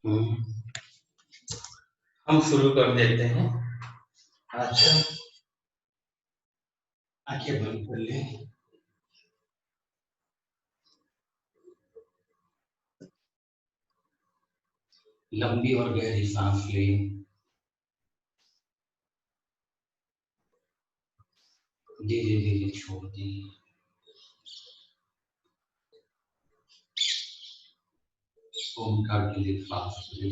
हम शुरू कर देते हैं। अच्छा, आंखें बंद कर ले। लंबी और गहरी सांस ले। धीरे धीरे छोड़ दी। ओमकार के लिए सांस ले।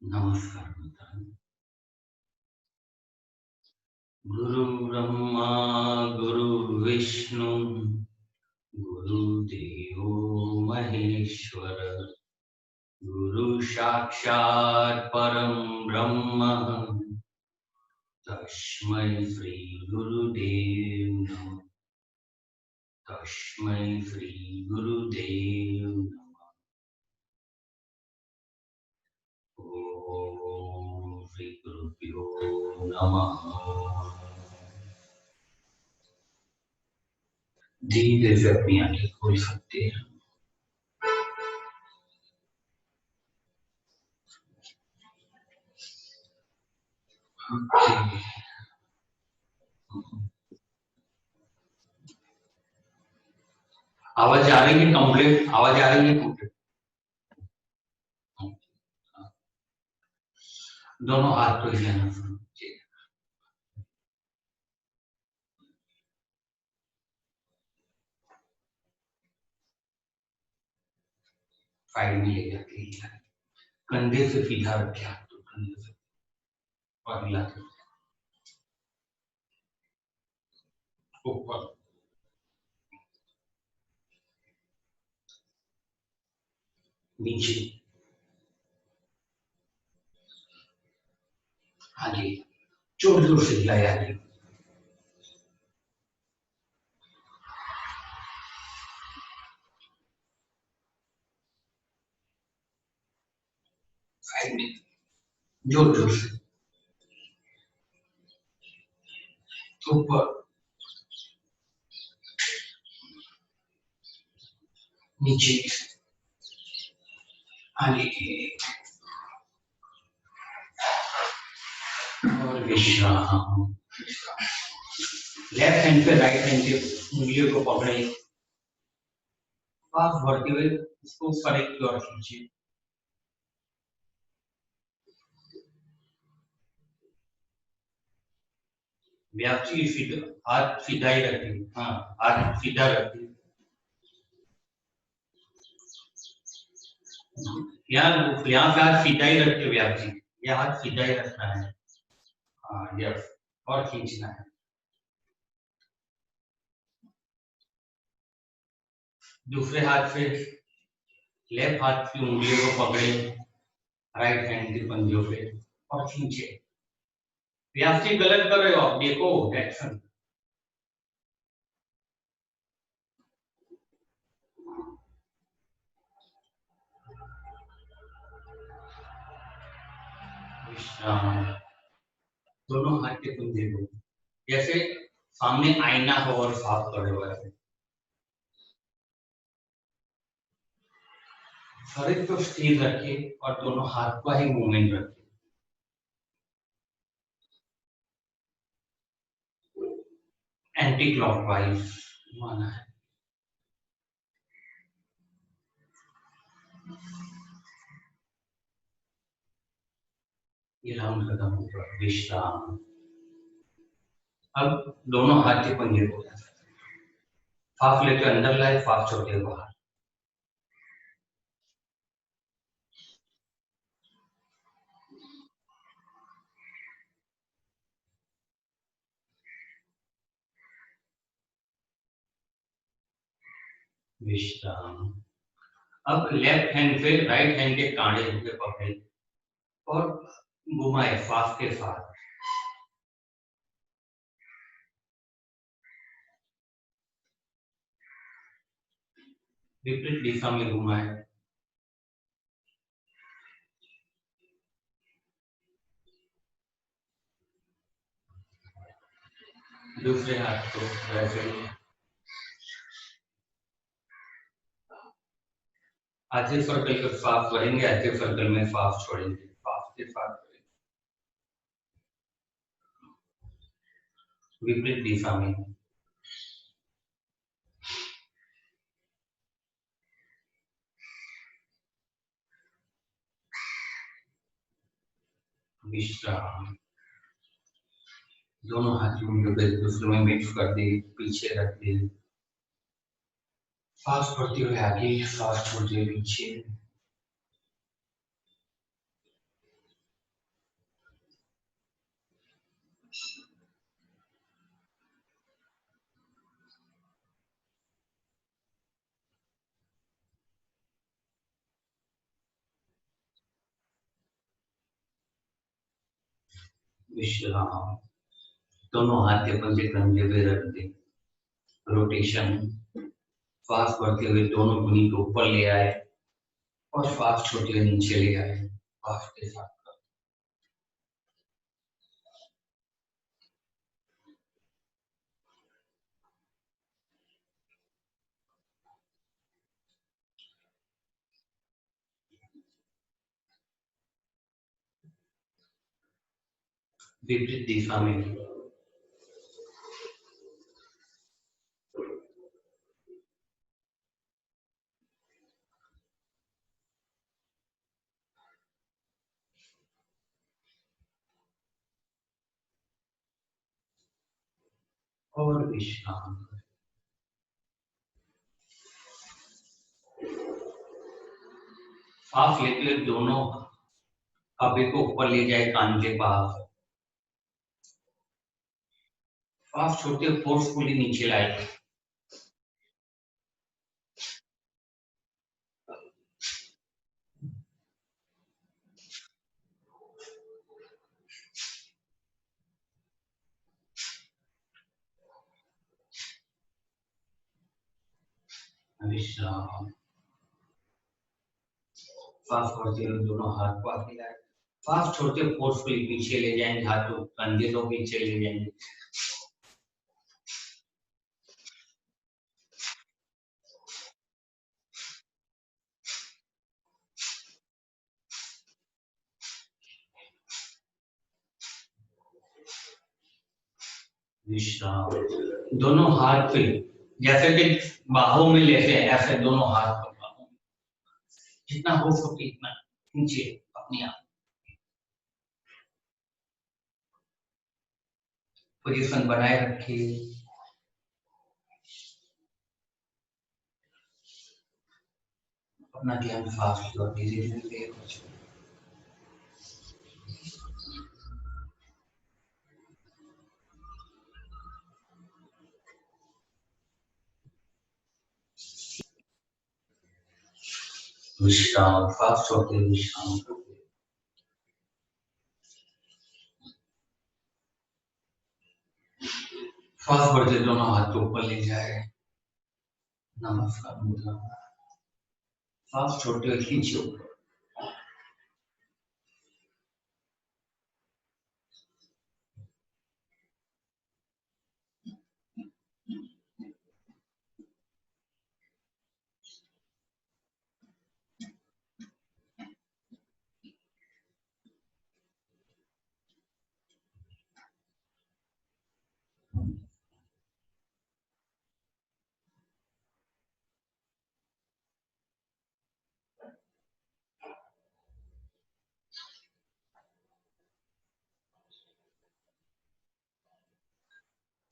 नमस्कार मित्र। गुरु ब्रह्मा गुरु विष्णु गुरुदेवो महेश्वर गुरु साक्षात् परम ब्रह्म तस्मै श्री गुरुदेव नमः। तस्मै श्री गुरुदेव नमः। ओम श्री गुरुभ्यो नमः। धीरे से अपनी आंखें खोल सकते हैं। आवाज आ रही है कंप्लीट? आवाज आ रही है कंप्लीट? दोनों हाथ को हिलाना शुरू कीजिए। साइड में ले जाके कंधे से सीधा रखे हाथ को, कंधे से और हिलाते ऊपर नीचे। आगे जोर जोर से हिलाया आगे। साइड में जोर जोर से ऊपर नीचे आगे और विश्राम। लेफ्ट हैंड पे राइट हैंड के उंगलियों को पकड़े, पास बढ़ते हुए इसको ऊपर की ओर खींचिए। व्याप्ति सीधा, हाथ सीधा ही रखिए। हाँ, हाथ सीधा रखिए। यहाँ से हाथ सीधा ही रखिए। व्याप्ति, यह हाथ सीधा ही रखना है। हाँ, यस, और खींचना है। दूसरे हाथ से लेफ्ट हाथ की उंगलियों को पकड़े, राइट हैंड के पंजों पे और खींचे। व्याप्ति गलत कर रहे हो आप, देखो एक्शन। दोनों हाथ के पंजे को जैसे सामने आईना हो और साफ करे हुए हैं। शरीर को स्थिर रखिए और दोनों हाथ का ही मूवमेंट रखिए। एंटी क्लॉकवाइज माना है। ये राउंड खत्म होगा। विश्राम। अब दोनों हाथ के पंजे को हाफ लेके अंदर लाए, फाफ छोटे बाहर। विश्राम। अब लेफ्ट हैंड से राइट हैंड के कांधे पे पकड़े और घुमाए फाफ के साथ। विपरीत दिशा में घुमाए। दूसरे हाथ को वैसे ही। आधे सर्कल के फाफ करेंगे, आधे सर्कल में फाफ छोड़ेंगे, फाफ के साथ विपरीत दिशा में। विश्राम। दोनों हाथ दूसरे में मिक्स कर दे, पीछे रख दे। सांस पड़ती हुई आगे, सांस छोड़ते हुए पीछे। विश्राम। दोनों हाथ के पंजे कंधे पे रख दे। रोटेशन। सांस पड़ते हुए दोनों भुनी को ऊपर ले आए और सांस छोड़ते हुए नीचे ले आए, सांस के साथ। विपरीत दिशा में। और विश्राम। सांस लेते हुए दोनों खभे को ऊपर ले जाए, कान के पास। सांस छोड़ते हुए फोर्सफुली नीचे लाए। विश्राम। सांस छोड़ते हुए दोनों हाथ को आगे लाए। सांस छोड़ते हुए फोर्सफुली पीछे ले जाएंगे, हाथ को कंधे को पीछे ले जाएंगे। विश्राम। दोनों हाथ पे जैसे कि बाहों में लेते हैं, ऐसे दोनों हाथ पर बाहों में। जितना हो सके इतना नीचे अपने आप। पोजीशन बनाए रखिए। अपना ध्यान सांस की ओर धीरे धीरे। विश्राम। सांस छोड़ते हुए विश्राम। सांस बढ़ते दोनों हाथ को ऊपर ले जाए। नमस्कार मुद्रा। सांस छोड़ते हुए खींचे ऊपर।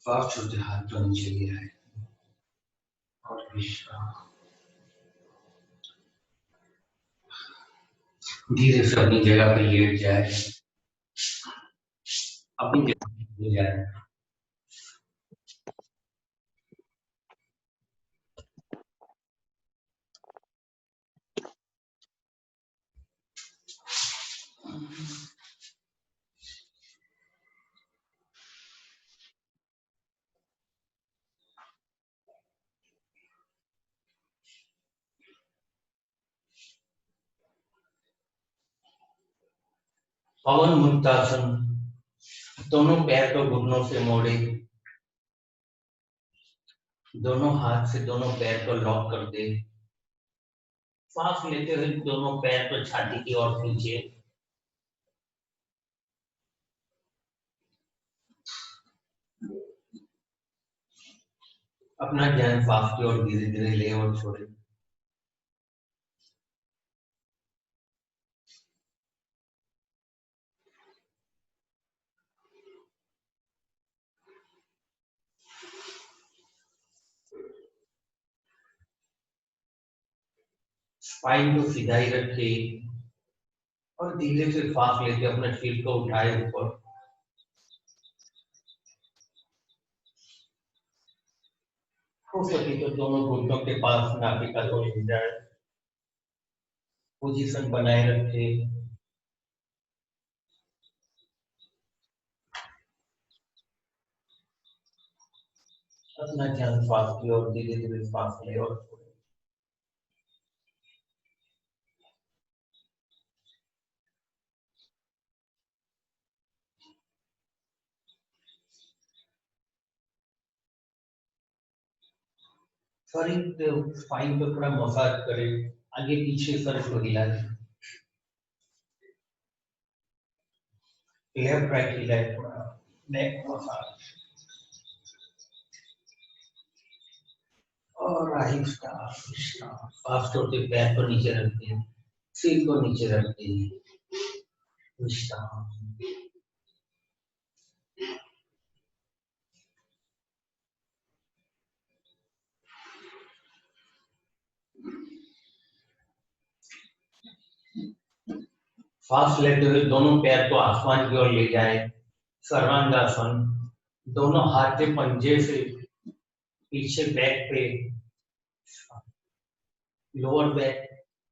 सांस छोड़ते हाथ तो नीचे ले आए। विश्राम। धीरे से अपनी जगह पे लेट जाए, अपनी जगह पे लेट जाए। पवन मुक्तासन, दोनों पैर को घुटनों से मोड़े, दोनों हाथ से दोनों पैर को लॉक कर दे। सांस लेते हुए दोनों पैर को छाती की ओर खींचे। अपना ध्यान सांस की ओर धीरे धीरे ले और छोड़े। स्पाइन को सीधा ही रखे और धीरे से सांस लेके अपने सिर को उठाए ऊपर। हो सके तो दोनों घुटनों के पास नाभिका को ले जाए, पोजीशन बनाए रखे। अपना ध्यान श्वास की ओर धीरे धीरे सांस ले और छोड़े। शरीर स्पाइन पे थोड़ा मसाज करे, आगे पीछे सर को हिलाए, लेफ्ट राइट हिलाए, थोड़ा नेक मसाज और आहिस्ता आहिस्ता सांस छोड़ते पैर को नीचे रखते हैं, सिर को नीचे रखते हैं। विश्राम। सांस लेते हुए दोनों पैर को आसमान की ओर ले जाए, सर्वांगासन। दोनों हाथ के पंजे से पीछे बैक पे, लोअर बैक,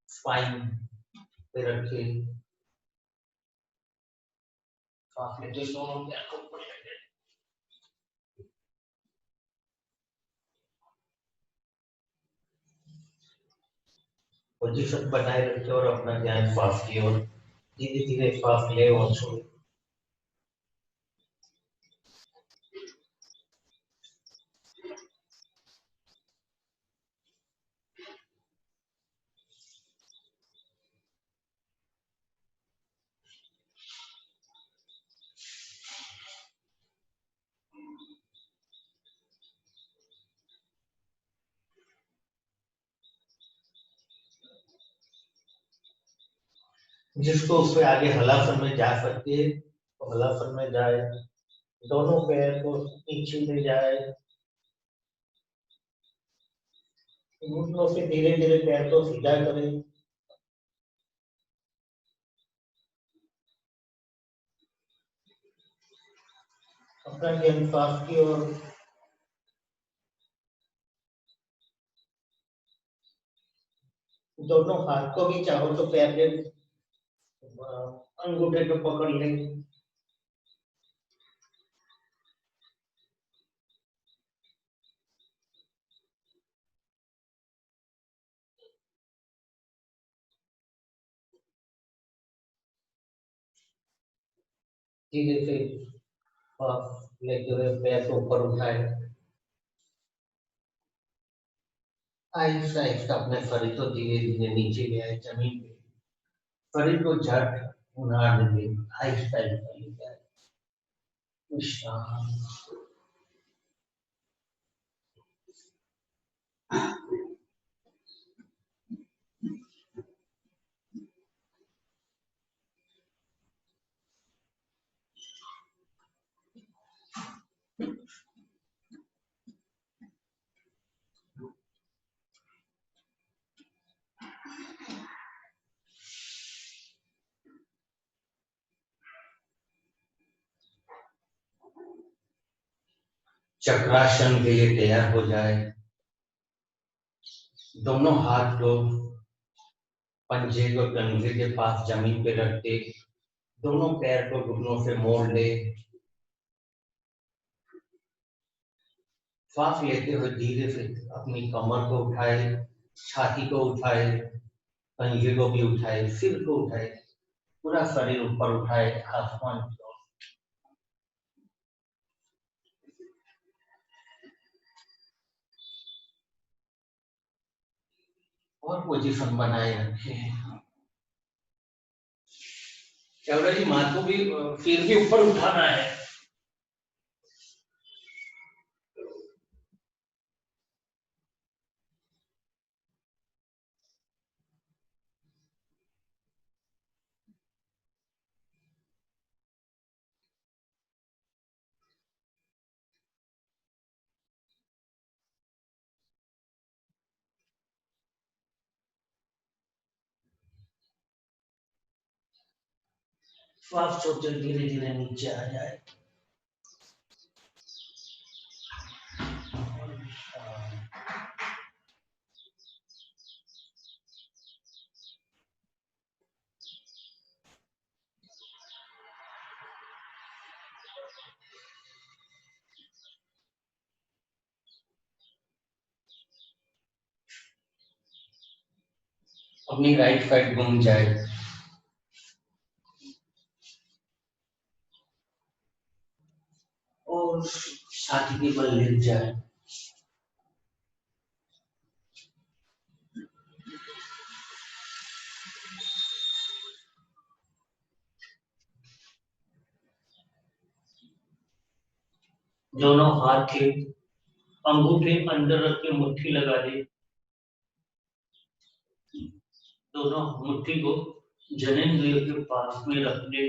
स्पाइन पे रखे। सांस लेते हुए दोनों पैर को ऊपर ले जाए। पोजीशन बनाए रखे और अपना ध्यान श्वास की ओर धीरे धीरे श्वास ले और छोड़े। जिसको उससे आगे हलासन में जा सकते हैं तो हलासन में जाए, दोनों पैर को नीचे ले जाए, घुटनों से धीरे धीरे पैर को सीधा करें। अपना ध्यान श्वास की ओर, दोनों हाथ को भी चाहो तो पैर के अंगूठे को पकड़ ले। धीरे से श्वास लेते हुए पैर को ऊपर उठाए, आहिस्ता आहिस्ता अपने शरीर को धीरे धीरे नीचे ले आए जमीन पे। शरीर को झट उन्हार दे, आहिस्ता आहिस्ता ले जाए। विश्राम। चक्रासन के लिए तैयार हो जाए। दोनों हाथ को पंजे को कंधे के पास जमीन पे रख दे, दोनों पैर को घुटनों से मोड़ ले। सांस लेते हुए धीरे से अपनी कमर को उठाए, छाती को उठाए, पंजे को भी उठाए, सिर को उठाए, पूरा शरीर ऊपर उठाए आसमान की ओर। और पोजीशन बनाए रखे। चौड़ा जी माथों भी सिर भी ऊपर उठाना है। श्वास छोड़ते धीरे धीरे नीचे आ जाए। अपनी राइट साइड घूम जाए और छाती के बल लेट जाए। दोनों हाथ के अंगूठे अंदर रख के मुट्ठी लगा दे। दोनों मुट्ठी को जनेंद्रिय के पास में रख दे।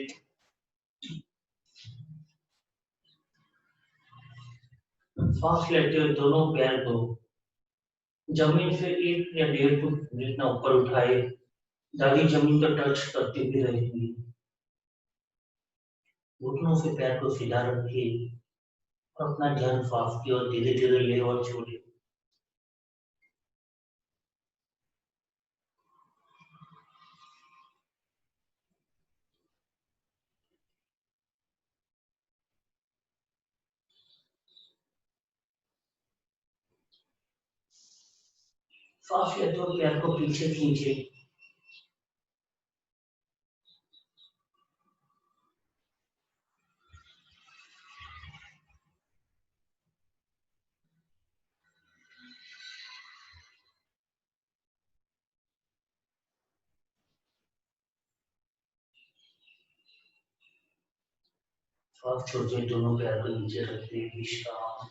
सांस लेते हुए दोनों पैर को जमीन से 1 या 1.5 फुट जितना ऊपर उठाए, दाढ़ी जमीन पर टच करते भी रहेंगे। घुटनों से पैर को सीधा रखिए और अपना ध्यान सांस की ओर धीरे धीरे ले और छोड़िए। सांस लेते हुए पैर को पीछे खींचे। सांस छोड़ते दोनों पैर को नीचे रखते, विश्राम।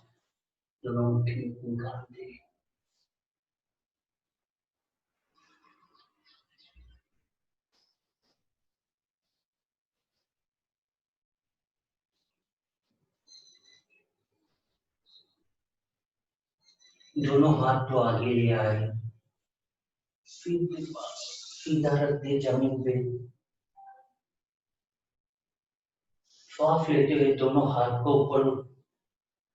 दोनों मुट्ठी निकाल दे। दोनों हाथ को आगे ले आए, सीट के पास सीधा रख दे जमीन पे। सांस लेते हुए दोनों हाथ को ऊपर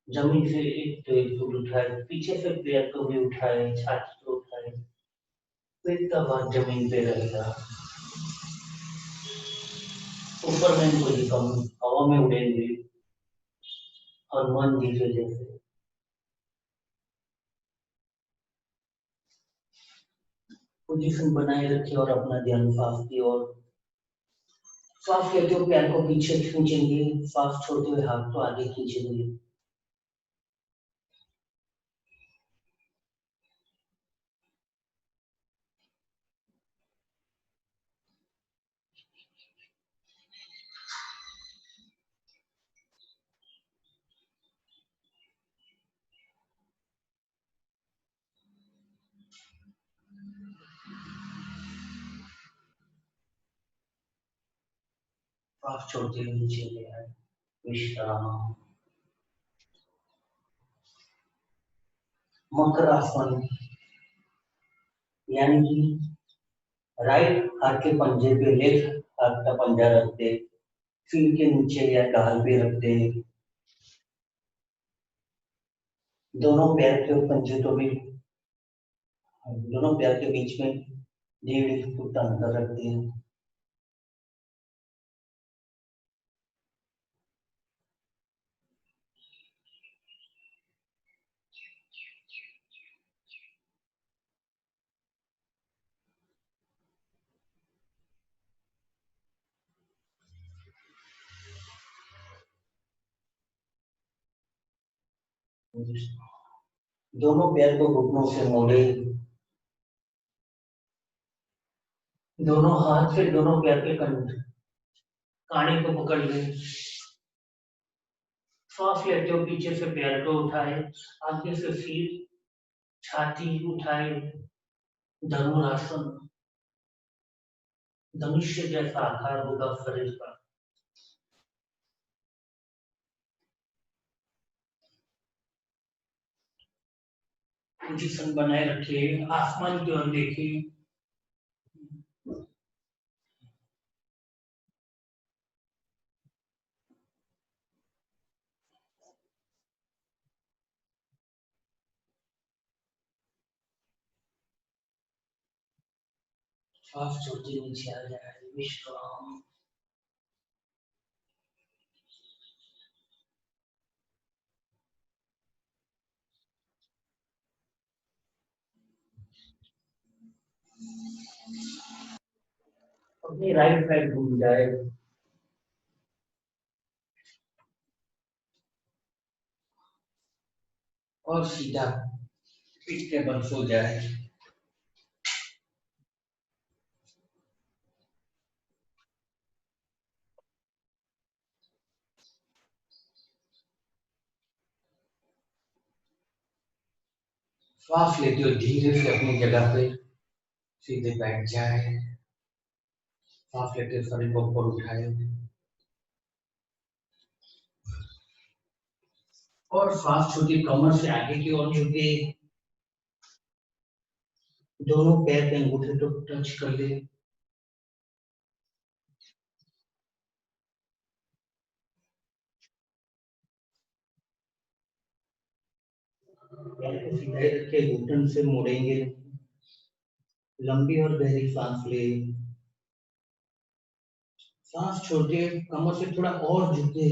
जमीन से 1 फुट उठाए, पीछे से पैर को भी उठाए, छाती को उठाए। पेट का भाग जमीन पे रहेगा। ऊपर में कोई कम हवा में उड़ेंगे और मन धीरे जैसे। पोजीशन बनाए रखिए और अपना ध्यान सांस की ओर। सांस लेते हुए पैर को पीछे खींचेंगे, सांस छोड़ते हुए हाथ को आगे खींचेंगे। सांस छोड़ते हुए नीचे ले आए, विश्राम। मकर आसन यानी कि राइट हाथ के पंजे पे लेफ्ट हाथ का पंजा रख दे, सिर के नीचे या गाल पे रख दे। दोनों पैर के पंजे तो भी दोनों पैर के बीच में 1.5 फुट अंतर रखते हैं। दोनों पैर को घुटनों से मोड़े, दोनों हाथ से दोनों पैर के कानी को पकड़ ले, सांस लेते हो पीछे से पैर को उठाए, आगे से सिर, छाती उठाए, धनुरासन, धनुष्य जैसा आकार होगा शरीर का। पोजीशन बनाए रखिए, आसमान की ओर देखिए। श्वास छोड़ते नीचे आ जाए, विश्राम। अपनी राइट साइड घूम जाए, और सीधा पीठ के बल सो जाए। श्वास लेते हो धीरे से अपनी जगह पे सीधे बैठ जाए। सांस लेते शरीर को ऊपर उठाए और श्वास छोटी कमर से आगे की ओर झुके, दोनों पैर के अंगूठे को टच कर ले। पैर को सीधा ही रखे, घुटन से मोड़ेंगे। लंबी और गहरी सांस ले, सांस छोड़ते कमर से थोड़ा और झुके,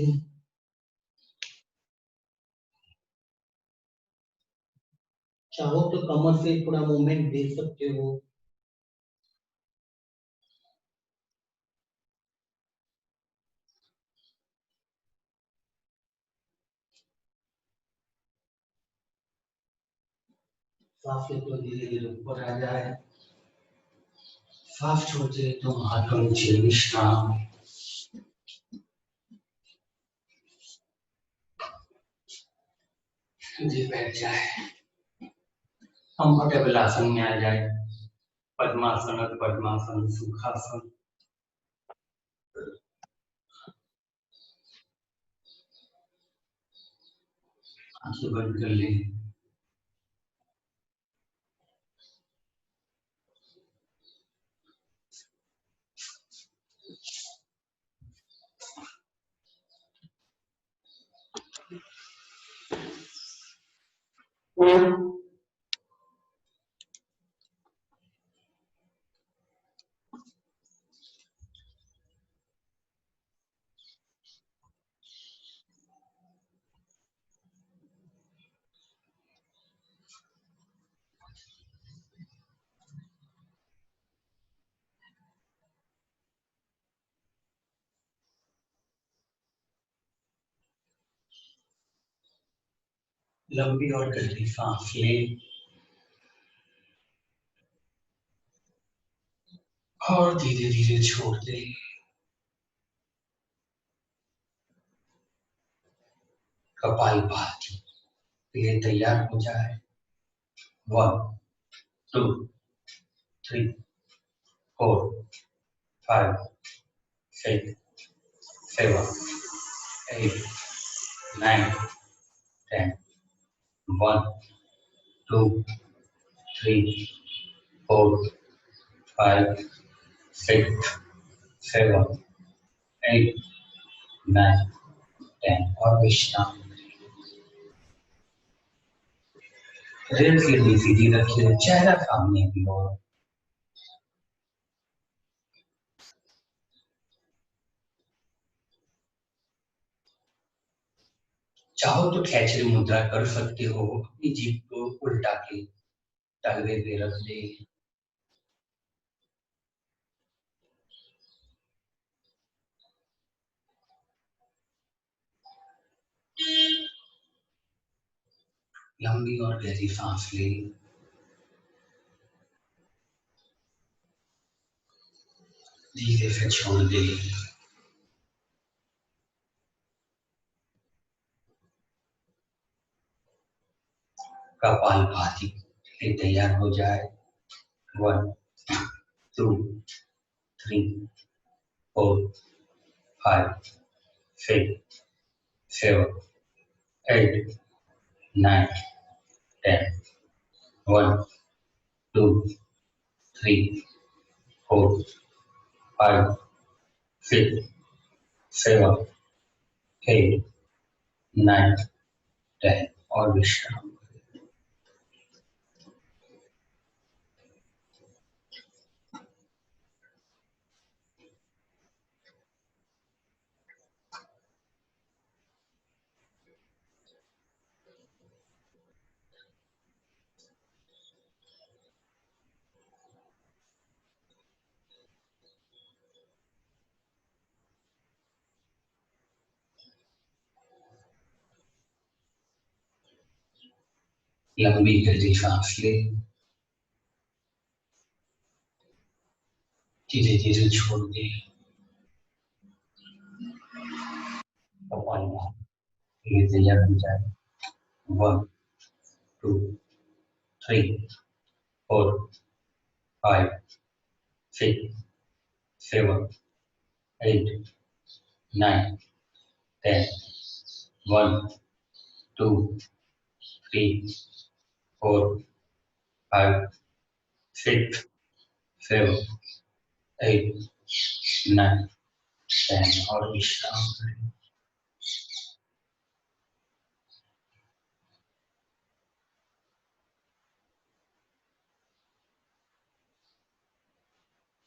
चाहो तो कमर से थोड़ा मूवमेंट दे सकते हो। सांस लेते धीरे धीरे ऊपर आ जाए, सांस छोड़ते तो हाथों नीचे विश्राम। सीधे बैठ जाए, कंफर्टेबल आसन में आ जाए, पद्मासन, पद्मासन, सुखासन। आंखें बंद कर ले। लंबी और गहरी सांस ले और धीरे धीरे छोड़ दे। कपालभाति के लिए तैयार हो जाए। 1 2 3 4 5 6 7 8 9 10 1 2 3 4 5 6 7 8 9 10 और विश्राम। रीढ़ की हड्डी सीधी रखिए, चेहरा सामने की ओर। चाहो तो खेचरी मुद्रा कर सकते हो, अपनी जीभ को उल्टा के टंगे पे रख दे। लंबी और गहरी सांस ले, धीरे से छोड़ दे। कपालभाति के तैयार हो जाए। 1 2 3 4 5 6 7 8 9 10 1 2 3 4 5 6 7 8 9 10 और विश्राम। लंबी गहरी सांस ले, धीरे धीरे छोड़ दे। कपालभाति तैयार हो जाए। 1 2 3 4 5 6 7 8 9 10 1 2 3 4 5 6 7 8 9 10 और विश्राम करें।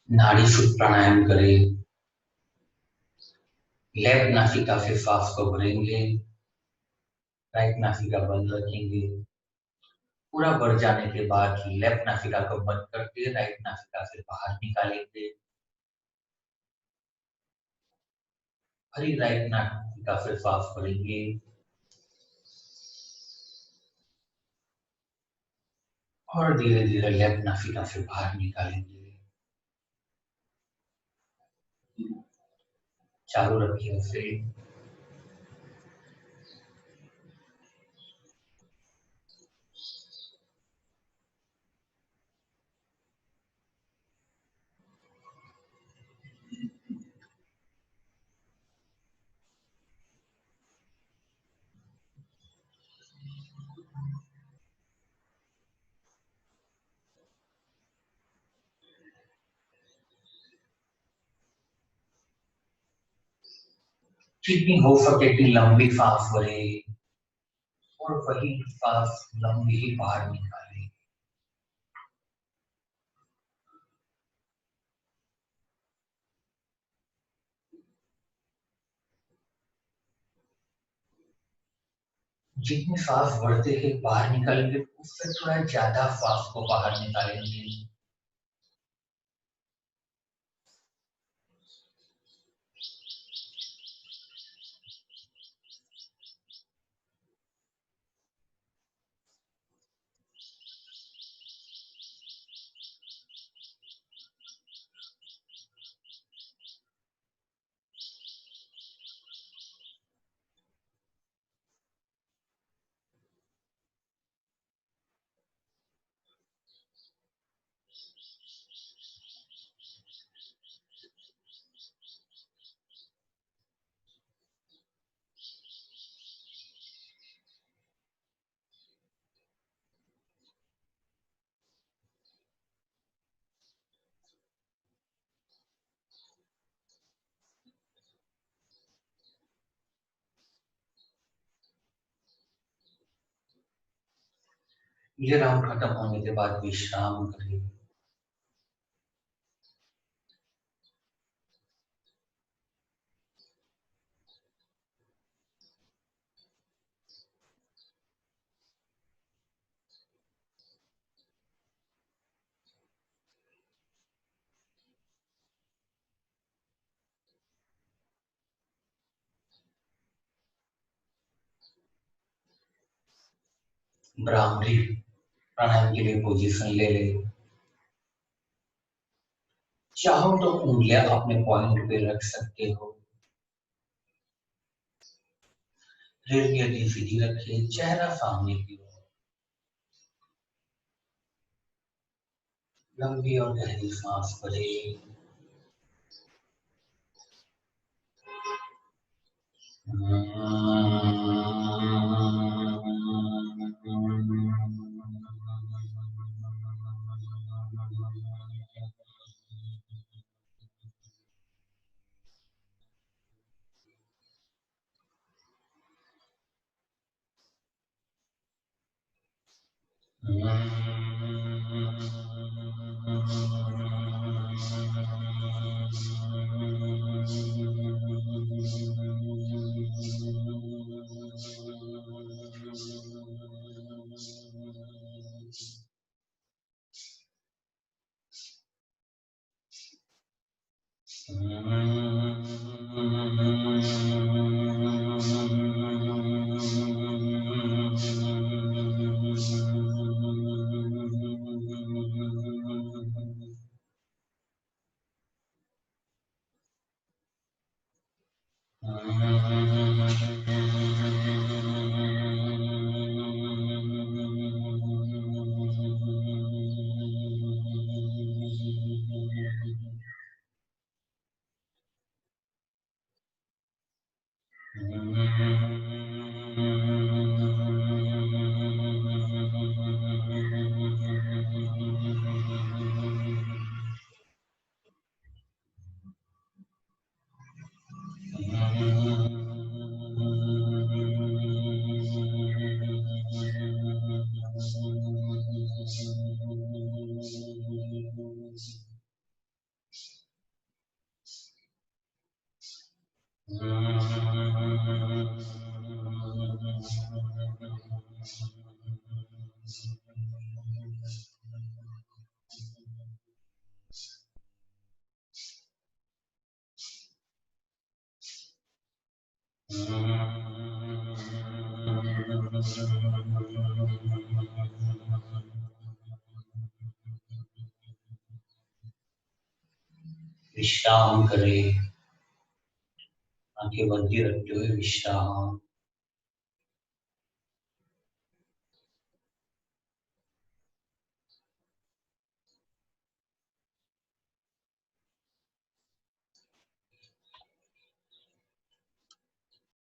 नाड़ी शुद्ध प्राणायाम करें। लेफ्ट नासिका से सांस को भरेंगे, राइट नासिका बंद रखेंगे। पूरा भर जाने के बाद लेफ्ट नासिका को बंद करके राइट नासिका से बाहर निकालेंगे। फिर राइट नासिका से सांस भरेंगे और धीरे धीरे लेफ्ट नासिका से बाहर निकालेंगे। चालू रखिए उसे। जितनी हो सके कि लंबी सांस भरे और वही सांस लंबी ही बाहर निकाले। जितनी सांस भरते ही बाहर निकालेंगे उससे थोड़ा ज्यादा सांस को बाहर निकालेंगे। ये राउंड खत्म होने के बाद विश्राम करें। ब्राह्मणी प्राणायाम के लिए पोजीशन ले ले। चाहो तो उंगलियां अपने पॉइंट पे रख सकते हो। रीढ़ की हड्डी सीधी रखिए, चेहरा सामने की ओर। लंबी और गहरी सांस भरें। विश्राम करें। आंखें बंद रखते हुए विश्राम।